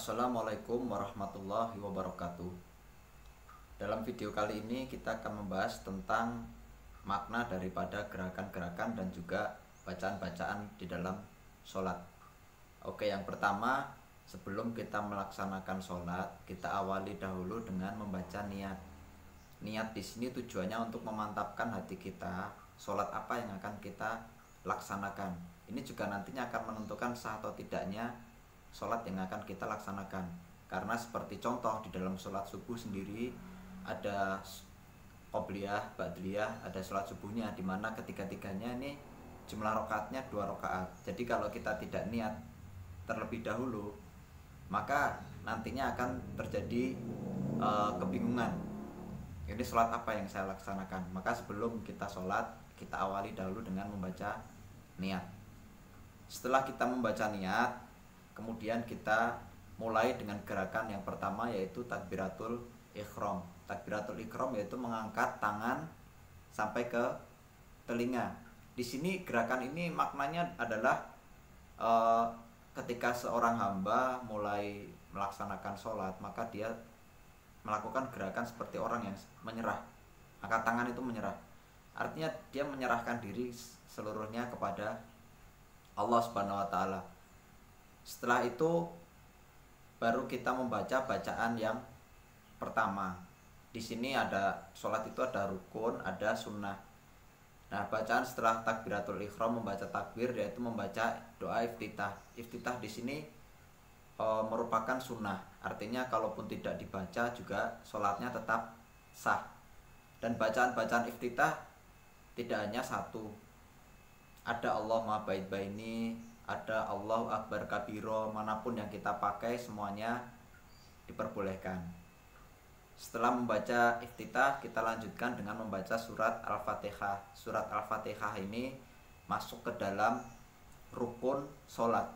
Assalamualaikum warahmatullahi wabarakatuh. Dalam video kali ini kita akan membahas tentang makna daripada gerakan-gerakan dan juga bacaan-bacaan di dalam sholat. Oke, yang pertama, sebelum kita melaksanakan sholat, kita awali dahulu dengan membaca niat. Niat di sini tujuannya untuk memantapkan hati kita, sholat apa yang akan kita laksanakan. Ini juga nantinya akan menentukan sah atau tidaknya sholat yang akan kita laksanakan. Karena seperti contoh di dalam sholat subuh sendiri ada qobliyah, ba'diyah, ada sholat subuhnya, dimana ketiga-tiganya ini jumlah rakaatnya 2 rakaat. Jadi kalau kita tidak niat terlebih dahulu, maka nantinya akan terjadi kebingungan. Ini sholat apa yang saya laksanakan? Maka sebelum kita sholat, kita awali dahulu dengan membaca niat. Setelah kita membaca niat, kemudian kita mulai dengan gerakan yang pertama, yaitu takbiratul ikhram. Takbiratul ikhram yaitu mengangkat tangan sampai ke telinga. Di sini gerakan ini maknanya adalah ketika seorang hamba mulai melaksanakan sholat, maka dia melakukan gerakan seperti orang yang menyerah. Angkat tangan itu menyerah. Artinya dia menyerahkan diri seluruhnya kepada Allah Subhanahu wa taala. Setelah itu baru kita membaca bacaan yang pertama. Di sini ada sholat itu ada rukun, ada sunnah. Nah, bacaan setelah takbiratul ikhram, membaca takbir, yaitu membaca doa iftitah. Iftitah di sini merupakan sunnah. Artinya kalaupun tidak dibaca juga sholatnya tetap sah. Dan bacaan-bacaan iftitah tidak hanya satu. Ada Allah ma bait baini, ada Allahu akbar kabiro, manapun yang kita pakai semuanya diperbolehkan. Setelah membaca iftitah, kita lanjutkan dengan membaca surat Al-Fatihah. Surat Al-Fatihah ini masuk ke dalam rukun sholat.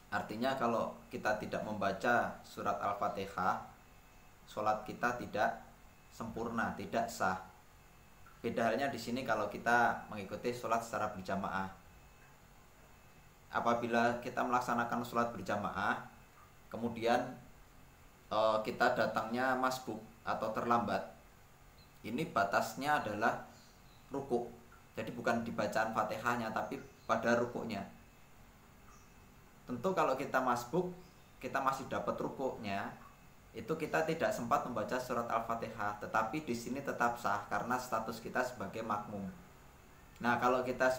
Artinya kalau kita tidak membaca surat Al-Fatihah, sholat kita tidak sempurna, tidak sah. Beda halnya di sini kalau kita mengikuti sholat secara berjamaah. Apabila kita melaksanakan sholat berjamaah, kemudian kita datangnya masbuk atau terlambat, ini batasnya adalah rukuk. Jadi bukan di bacaan Fatihahnya, tapi pada rukuknya. Tentu kalau kita masbuk, kita masih dapat rukuknya, itu kita tidak sempat membaca surat Al-Fatihah, tetapi di sini tetap sah karena status kita sebagai makmum. Nah, kalau kita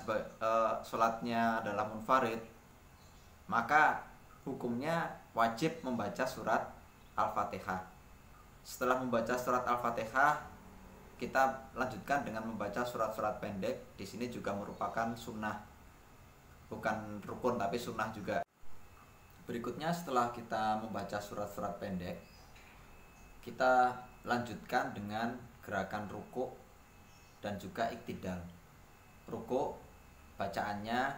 sholatnya adalah munfarid, maka hukumnya wajib membaca surat Al-Fatihah. Setelah membaca surat Al-Fatihah, kita lanjutkan dengan membaca surat-surat pendek. Di sini juga merupakan sunnah, bukan rukun tapi sunnah juga. Berikutnya, setelah kita membaca surat-surat pendek, kita lanjutkan dengan gerakan rukuk dan juga iktidal. Rukuk bacaannya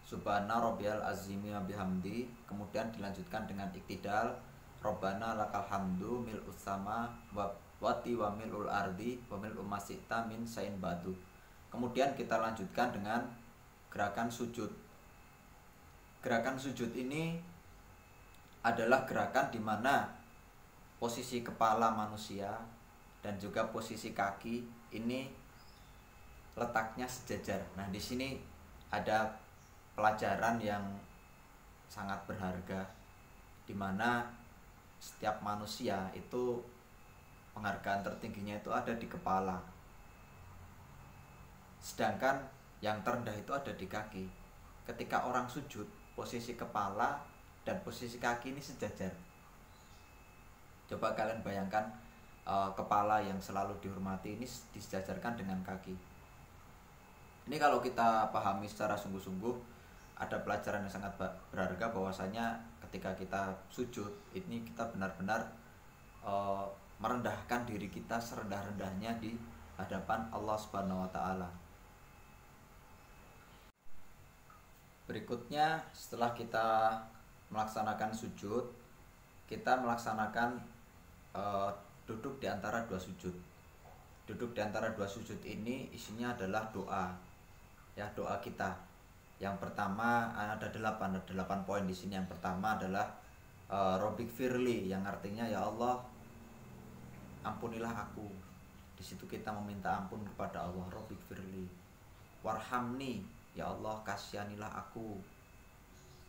Subhana Rabbiyal Azimi wa bihamdi, kemudian dilanjutkan dengan iktidal Rabbana lakal hamdu mil'us sama wati wa mil'ul ardi wa mil'u masita min sain batu. Kemudian kita lanjutkan dengan gerakan sujud. Gerakan sujud ini adalah gerakan di mana posisi kepala manusia dan juga posisi kaki ini letaknya sejajar. Nah, di sini ada pelajaran yang sangat berharga, di mana setiap manusia itu penghargaan tertingginya itu ada di kepala, sedangkan yang terendah itu ada di kaki. Ketika orang sujud, posisi kepala dan posisi kaki ini sejajar. Coba kalian bayangkan kepala yang selalu dihormati ini disejajarkan dengan kaki. Ini kalau kita pahami secara sungguh-sungguh, ada pelajaran yang sangat berharga, bahwasanya ketika kita sujud ini kita benar-benar merendahkan diri kita serendah-rendahnya di hadapan Allah Subhanahu wa taala. Berikutnya, setelah kita melaksanakan sujud, kita melaksanakan duduk di antara dua sujud. Duduk di antara dua sujud ini isinya adalah doa. Ya, doa kita. Yang pertama ada 8 poin di sini. Yang pertama adalah Robik Firli, yang artinya ya Allah ampunilah aku. Di situ kita meminta ampun kepada Allah. Robik Firli, warhamni, ya Allah kasihanilah aku.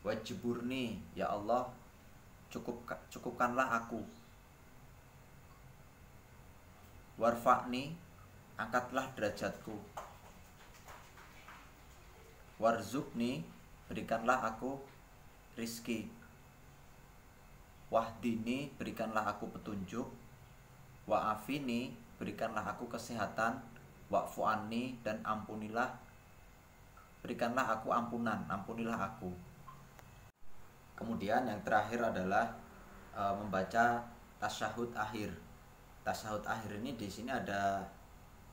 Wajiburni, ya Allah cukupkanlah aku. Warfa'ni, angkatlah derajatku. Warzukni, berikanlah aku rizki. Wahdini, berikanlah aku petunjuk. Wa'afini, berikanlah aku kesehatan. Wa'fu'ani, dan ampunilah, berikanlah aku ampunan, ampunilah aku. Kemudian yang terakhir adalah membaca tasyahud akhir. Tasyahud akhir ini di sini ada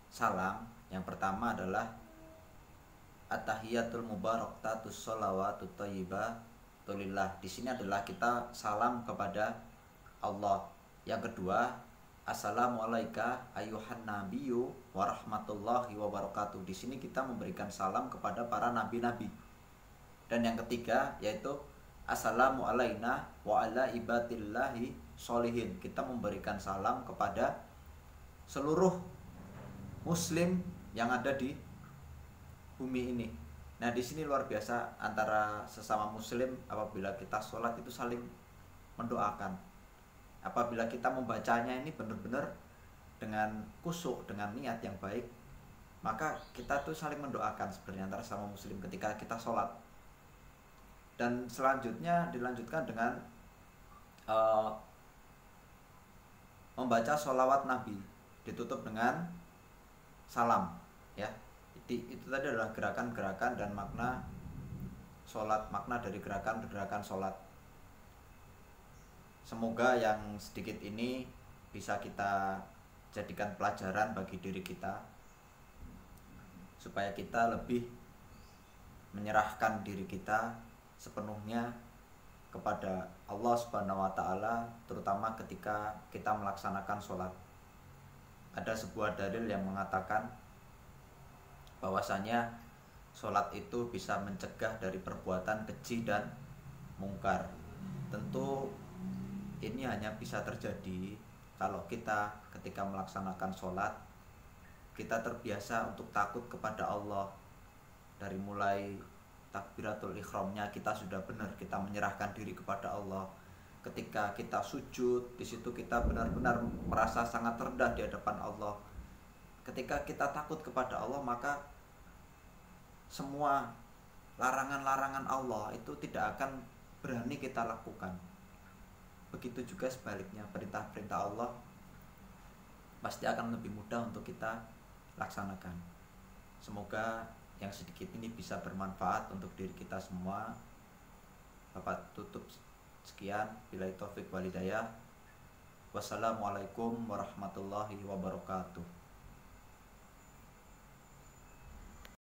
salam. Yang pertama adalah at-tahiyatul mubarakatus sholawatut thayyibatu lillah. Di sini adalah kita salam kepada Allah. Yang kedua, assalamualaikum ayuhan nabiyyu warahmatullahi wabarakatuh. Di sini kita memberikan salam kepada para nabi-nabi. Dan yang ketiga yaitu assalamu alaina wa ala ibadillahi sholihin. Kita memberikan salam kepada seluruh muslim yang ada di bumi ini. Nah, di sini luar biasa antara sesama muslim apabila kita sholat itu saling mendoakan. Apabila kita membacanya ini benar-benar dengan khusyuk, dengan niat yang baik, maka kita tuh saling mendoakan sebenarnya antara sama muslim ketika kita sholat. Dan selanjutnya dilanjutkan dengan membaca sholawat Nabi, ditutup dengan salam, ya. Itu tadi adalah gerakan-gerakan dan makna sholat, makna dari gerakan-gerakan sholat. Semoga yang sedikit ini bisa kita jadikan pelajaran bagi diri kita, supaya kita lebih menyerahkan diri kita sepenuhnya kepada Allah Subhanahu wa taala, terutama ketika kita melaksanakan sholat. Ada sebuah dalil yang mengatakan bahwasanya sholat itu bisa mencegah dari perbuatan keji dan mungkar. Tentu ini hanya bisa terjadi kalau kita ketika melaksanakan sholat, kita terbiasa untuk takut kepada Allah. Dari mulai takbiratul ihramnya kita sudah benar, kita menyerahkan diri kepada Allah. Ketika kita sujud, di situ kita benar-benar merasa sangat rendah di hadapan Allah. Ketika kita takut kepada Allah, maka semua larangan-larangan Allah itu tidak akan berani kita lakukan. Begitu juga sebaliknya, perintah-perintah Allah pasti akan lebih mudah untuk kita laksanakan. Semoga yang sedikit ini bisa bermanfaat untuk diri kita semua. Bapak tutup sekian, billahi taufik walhidayah. Wassalamualaikum warahmatullahi wabarakatuh.